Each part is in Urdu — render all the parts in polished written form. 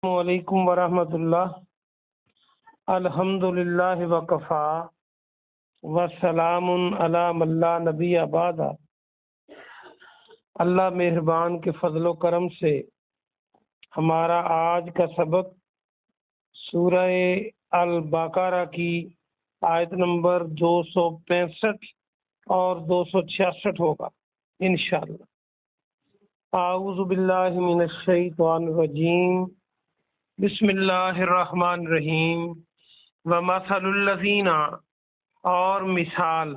علیکم ورحمۃ اللہ۔ الحمدللہ وکفا وسلام علی من لا نبی بعد۔ اللہ مہربان کے فضل و کرم سے ہمارا آج کا سبق سورہ البقرہ کی آیت نمبر 265 اور 266 ہوگا انشاءاللہ۔ اعوذ باللہ من الشیطان الرجیم، بسم اللہ الرحمن الرحیم۔ ومثل الذین، اور مثال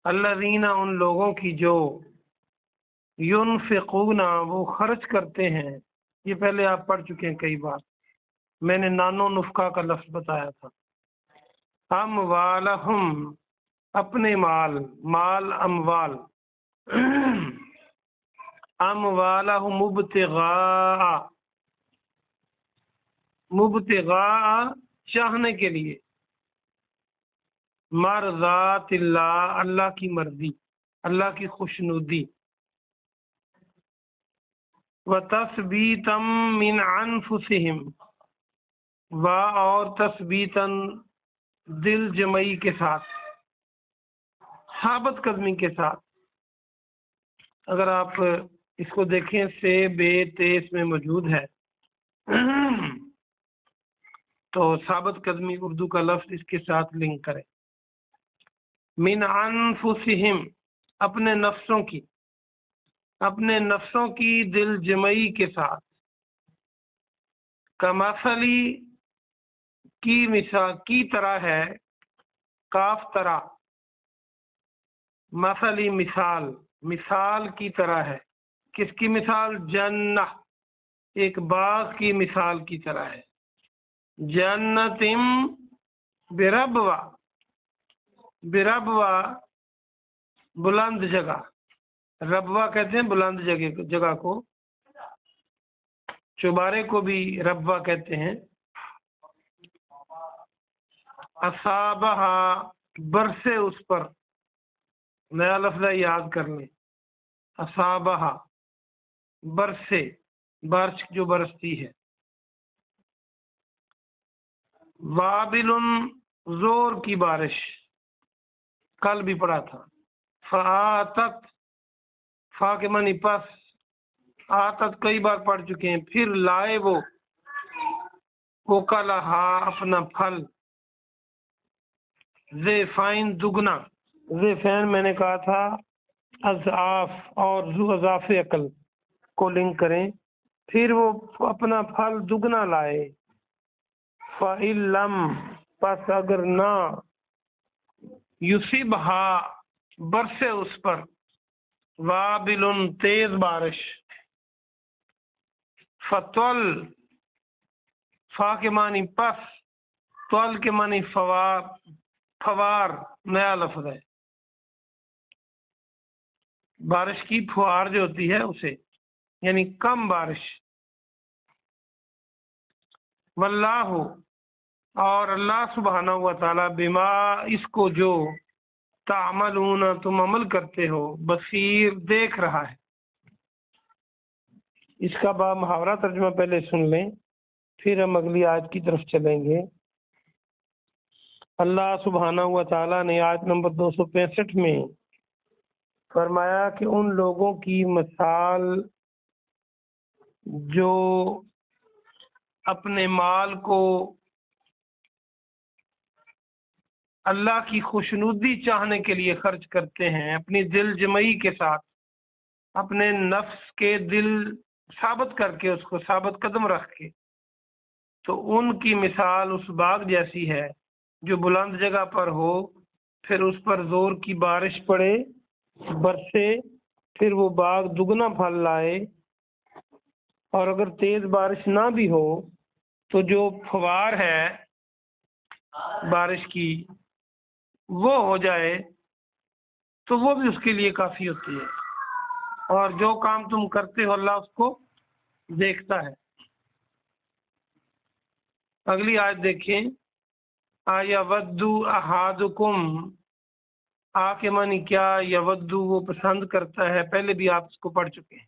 الذین، ان لوگوں کی جو ينفقون، وہ خرچ کرتے ہیں۔ یہ پہلے آپ پڑھ چکے ہیں کئی بار، میں نے نانو نفقہ کا لفظ بتایا تھا۔ اموالہم، اپنے مال اموال، اموالہم مبتغاء، چاہنے کے لیے، مرضات اللہ، اللہ کی مرضی، اللہ کی خوشنودی، وتثبیتا من انفسہم، اور تثبیتا دل جمعی کے ساتھ، ثابت قدمی کے ساتھ۔ اگر آپ اس کو دیکھیں سے بے تیس میں موجود ہے تو ثابت قدمی اردو کا لفظ اس کے ساتھ لنک کریں۔ من انفسہم، اپنے نفسوں کی دل جمعی کے ساتھ۔ کمثلی، کی مثال، کی طرح ہے، کاف طرح، مثلی مثال کی طرح ہے۔ کس کی مثال؟ جنہ، ایک باغ کی مثال کی طرح ہے۔ جنتم بربوہ، بلند جگہ، ربوہ کہتے ہیں بلند جگہ کو، چوبارے کو بھی ربوہ کہتے ہیں۔ اصابہا، برسے اس پر، نیا لفظ ہے، یاد کر لیں۔ اصابہا، برسے، بارش جو برستی ہے۔ وابل، زور کی بارش، کل بھی پڑھا تھا۔ فآتت، فا کے معنی پس، آتت کئی بار پڑھ چکے ہیں۔ پھر لائے وہ، وکلہا، اپنا پھل، ضعفین، دگنا، ضعفین میں نے کہا تھا اضعاف، اور ذو اضاف عقل کو لنک کریں۔ پھر وہ اپنا پھل دگنا لائے۔ فَإِن لَّم، پس اگر نہ، یُصِبْہا، برسے اس پر، وابل، تیز بارش، فطل، فا کے معنی پس، طل کے معنی فوار، نیا لفظ ہے، بارش کی پھوار جو ہوتی ہے اسے، یعنی کم بارش۔ واللہ، اور اللہ سبحانہ و تعالی، بما، اس کو جو، تعملون، تم عمل کرتے ہو، بصیر، دیکھ رہا ہے۔ اس کا با محاورہ ترجمہ پہلے سن لیں، پھر ہم اگلی آیت کی طرف چلیں گے۔ اللہ سبحانہ و تعالی نے آیت نمبر 265 میں فرمایا کہ ان لوگوں کی مثال جو اپنے مال کو اللہ کی خوشنودی چاہنے کے لیے خرچ کرتے ہیں، اپنی دل جمعی کے ساتھ، اپنے نفس کے دل ثابت کر کے، اس کو ثابت قدم رکھ کے، تو ان کی مثال اس باغ جیسی ہے جو بلند جگہ پر ہو، پھر اس پر زور کی بارش پڑے، برسے، پھر وہ باغ دگنا پھل لائے، اور اگر تیز بارش نہ بھی ہو تو جو فوار ہے بارش کی وہ ہو جائے تو وہ بھی اس کے لیے کافی ہوتی ہے، اور جو کام تم کرتے ہو اللہ اس کو دیکھتا ہے۔ اگلی آیت دیکھیں۔ یودو احدکم، آ کے معنی کیا، یودو، وہ پسند کرتا ہے، پہلے بھی آپ اس کو پڑھ چکے ہیں۔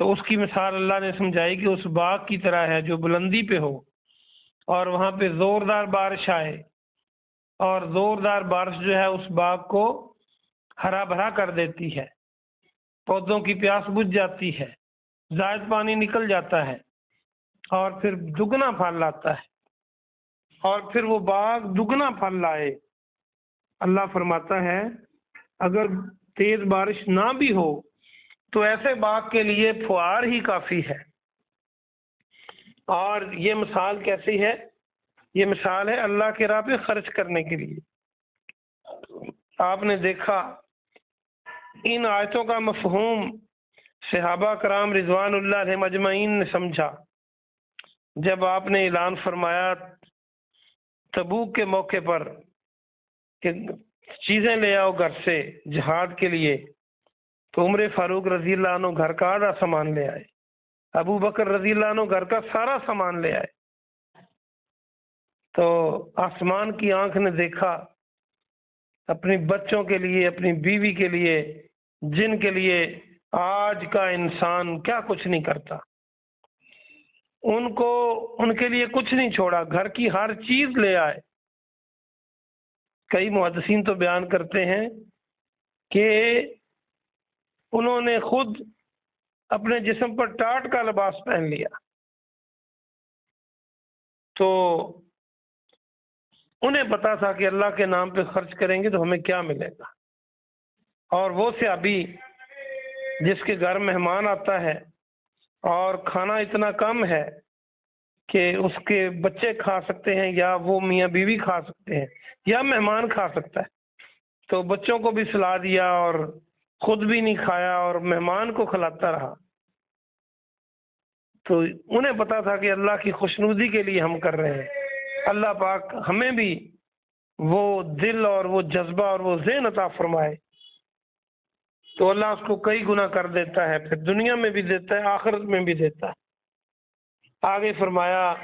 تو اس کی مثال اللہ نے سمجھائی کہ اس باغ کی طرح ہے جو بلندی پہ ہو اور وہاں پہ زوردار بارش آئے، اور زوردار بارش جو ہے اس باغ کو ہرا بھرا کر دیتی ہے، پودوں کی پیاس بجھ جاتی ہے، زائد پانی نکل جاتا ہے، اور پھر دگنا پھل لاتا ہے، اور پھر وہ باغ دگنا پھل لائے۔ اللہ فرماتا ہے اگر تیز بارش نہ بھی ہو تو ایسے باغ کے لیے فوار ہی کافی ہے۔ اور یہ مثال کیسی ہے؟ یہ مثال ہے اللہ کے راہ پہ خرچ کرنے کے لیے۔ آپ نے دیکھا ان آیتوں کا مفہوم صحابہ کرام رضوان اللہ علیہم اجمعین نے سمجھا جب آپ نے اعلان فرمایا تبوک کے موقع پر کہ چیزیں لے آؤ گھر سے جہاد کے لیے، تو عمر فاروق رضی اللہ عنہ گھر کا آدھا سامان لے آئے، ابو بکر رضی اللہ عنہ گھر کا سارا سامان لے آئے۔ تو آسمان کی آنکھ نے دیکھا اپنی بچوں کے لیے، اپنی بیوی کے لیے، جن کے لیے آج کا انسان کیا کچھ نہیں کرتا، ان کے لیے کچھ نہیں چھوڑا، گھر کی ہر چیز لے آئے۔ کئی محدثین تو بیان کرتے ہیں کہ انہوں نے خود اپنے جسم پر ٹاٹ کا لباس پہن لیا۔ تو انہیں پتا تھا کہ اللہ کے نام پہ خرچ کریں گے تو ہمیں کیا ملے گا۔ اور وہ صحابی جس کے گھر مہمان آتا ہے اور کھانا اتنا کم ہے کہ اس کے بچے کھا سکتے ہیں یا وہ میاں بیوی کھا سکتے ہیں یا مہمان کھا سکتا ہے، تو بچوں کو بھی سلا دیا اور خود بھی نہیں کھایا اور مہمان کو کھلاتا رہا۔ تو انہیں پتا تھا کہ اللہ کی خوشنودی کے لیے ہم کر رہے ہیں۔ اللہ پاک ہمیں بھی وہ دل اور وہ جذبہ اور وہ ذہن عطا فرمائے، تو اللہ اس کو کئی گنا کر دیتا ہے، پھر دنیا میں بھی دیتا ہے، آخرت میں بھی دیتا ہے۔ آگے فرمایا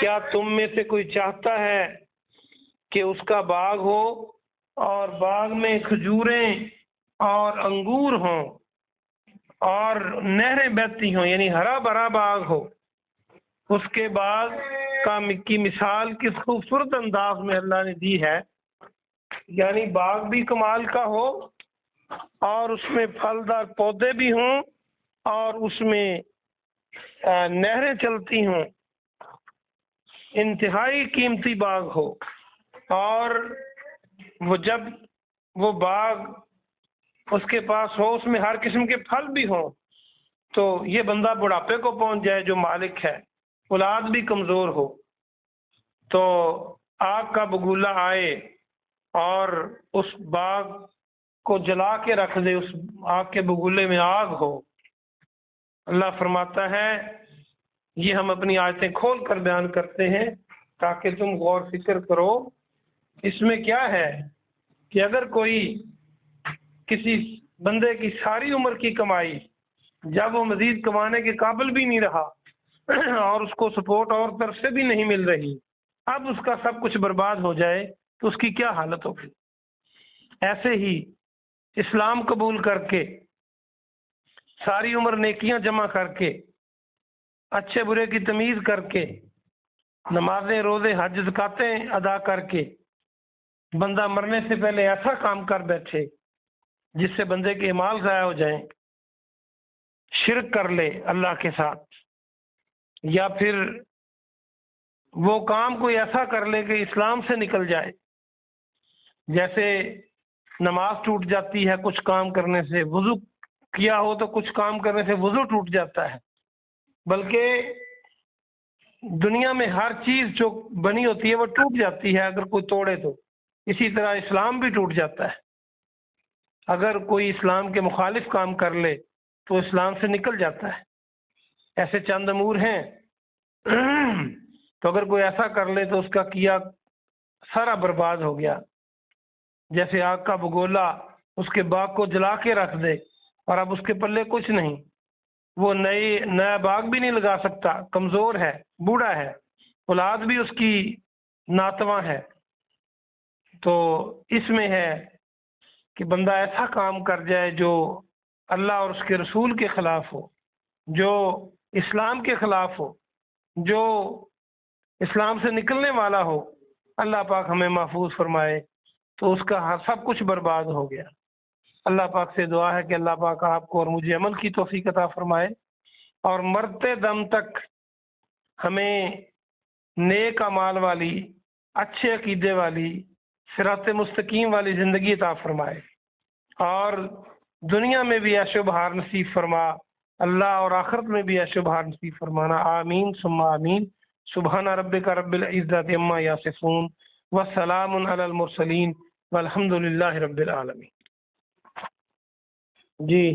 کیا تم میں سے کوئی چاہتا ہے کہ اس کا باغ ہو اور باغ میں کھجوریں اور انگور ہوں اور نہریں بہتی ہوں، یعنی ہرا بھرا باغ ہو؟ اس کے باغ کی مثال کس خوبصورت انداز میں اللہ نے دی ہے، یعنی باغ بھی کمال کا ہو اور اس میں پھلدار پودے بھی ہوں اور اس میں نہریں چلتی ہوں، انتہائی قیمتی باغ ہو، اور وہ جب وہ باغ اس کے پاس ہو اس میں ہر قسم کے پھل بھی ہوں، تو یہ بندہ بڑھاپے کو پہنچ جائے جو مالک ہے، اولاد بھی کمزور ہو، تو آگ کا بگولا آئے اور اس باغ کو جلا کے رکھ دے، اس آگ کے بگولے میں آگ ہو۔ اللہ فرماتا ہے یہ ہم اپنی آیتیں کھول کر بیان کرتے ہیں تاکہ تم غور فکر کرو۔ اس میں کیا ہے کہ اگر کوئی کسی بندے کی ساری عمر کی کمائی جب وہ مزید کمانے کے قابل بھی نہیں رہا اور اس کو سپورٹ اور طرف سے بھی نہیں مل رہی، اب اس کا سب کچھ برباد ہو جائے تو اس کی کیا حالت ہوگی؟ ایسے ہی اسلام قبول کر کے ساری عمر نیکیاں جمع کر کے اچھے برے کی تمیز کر کے نمازیں روزے حج زکاتیں ادا کر کے بندہ مرنے سے پہلے ایسا کام کر بیٹھے جس سے بندے کے اعمال ضائع ہو جائیں، شرک کر لے اللہ کے ساتھ، یا پھر وہ کام کوئی ایسا کر لے کہ اسلام سے نکل جائے، جیسے نماز ٹوٹ جاتی ہے کچھ کام کرنے سے، وضو کیا ہو تو کچھ کام کرنے سے وضو ٹوٹ جاتا ہے، بلکہ دنیا میں ہر چیز جو بنی ہوتی ہے وہ ٹوٹ جاتی ہے اگر کوئی توڑے تو، اسی طرح اسلام بھی ٹوٹ جاتا ہے۔ اگر کوئی اسلام کے مخالف کام کر لے تو اسلام سے نکل جاتا ہے۔ ایسے چند امور ہیں تو اگر کوئی ایسا کر لے تو اس کا کیا سارا برباد ہو گیا، جیسے آگ کا بگولا اس کے باغ کو جلا کے رکھ دے اور اب اس کے پلے کچھ نہیں، وہ نیا باغ بھی نہیں لگا سکتا، کمزور ہے، بوڑھا ہے، اولاد بھی اس کی ناتواں ہے۔ تو اس میں ہے کہ بندہ ایسا کام کر جائے جو اللہ اور اس کے رسول کے خلاف ہو، جو اسلام کے خلاف ہو، جو اسلام سے نکلنے والا ہو، اللہ پاک ہمیں محفوظ فرمائے تو اس کا سب کچھ برباد ہو گیا۔ اللہ پاک سے دعا ہے کہ اللہ پاک آپ کو اور مجھے عمل کی توفیق عطا فرمائے، اور مرتے دم تک ہمیں نیک اعمال والی، اچھے عقیدے والی، صراط مستقیم والی زندگی عطا فرمائے، اور دنیا میں بھی عیش و بہار نصیب فرما اللہ، اور آخرت میں بھی عیش و بہار نصیب فرمانا، آمین ثم آمین۔ سبحان ربک رب العزت عما یصفون وسلام علی المرسلین والحمد للہ رب العالمین۔ جی